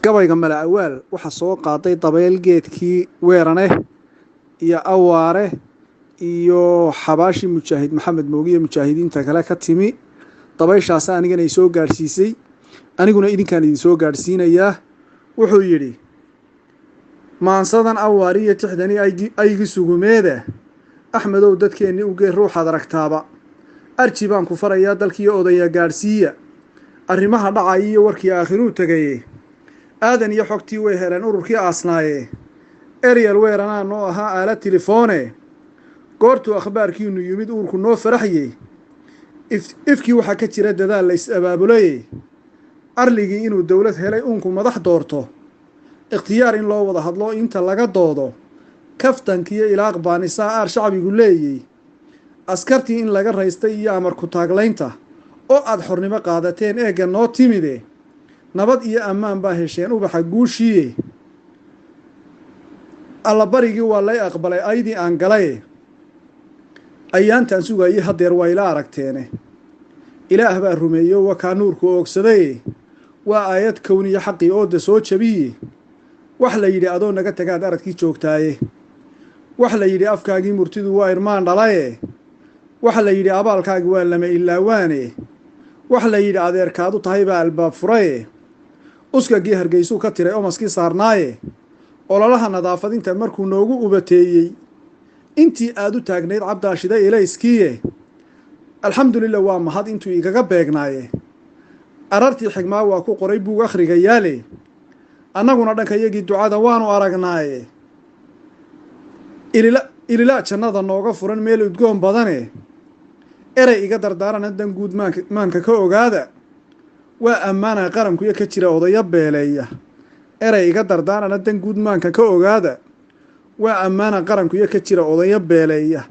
gabayga mala awaal waxa soo qaaday dabeel geedkii weerane iyo awaare iyo xabaashi mujaahid maxamed moogiye mujaahidiinta kale ka timi dabayshaas anigana ay soo gaarsiisay aniguna idinkaan idin soo gaarsiinayaa wuxuu yidhi maansadan awaariyo tixdani aygi sugumeeda axmedow dadkeenni ugee ruuxaad aragtaaba arji baan ku farayaa dalkii odaya gaadhsiiya arrimaha dhacay iyo warkii aakhiruu tegaye aadan iyo xogtii way heleen ururkii aasnaaye eryal weeranaa noo ahaa aalad telefoone goortuu akhbaarkiinu yimid uurku noo faraxyey ifkii waxaa ka jira dadaal la is-abaabulaye arligii inuu dowlad helay uunku madax doorto ikhtiyaar in loo wada hadlo inta laga doodo kaftankiiyo ilaaq baanisaa aar shacbigu leeyey askartii in laga raystay iyo amar ku taaglaynta oo aad xornimo qaadateen eegga noo timide nabad iyo ammaan baa hesheen ubaxa guushiiye allabarigii waa lay aqbalay aydii aan galaye ayaantaan sugaayey haddeer waa ila aragteene ilaah baa rumeeyo wakaa nuurku oogsadaye waa aayad kowniyo xaqii ooda soo jabiye wax la yidhi adoo naga tagaad aradkii joogtaaye wax la yidhi afkaagii murtidu waa irmaan dhalaye wax la yidhi abaalkaagi waa lama ilaawaane wax la yidhi adeerkaadu tahay baa albaab furaye uskagii hargeysuu ka tiray omaskii saarnaaye ololaha nadaafadinta markuu noogu ubateeyey intii aad u taagnayd cabdaashida ilayskiiye alxamdulilah waa mahad intuu igaga beegnaaye arartii xigmaa waa ku qoray buug akhrigayaale annaguna dhankayagii ducada waanu aragnaaye ilila jannada nooga furan meel udgoon badane erey iga dardaarana dan guud maanka ka ogaada waa ammaana qarankuyo ka jira odaya beeleeya erey iga dardaarana dan guud maanka ka ogaada waa ammaana qarankuyo ka jira odaya beeleeya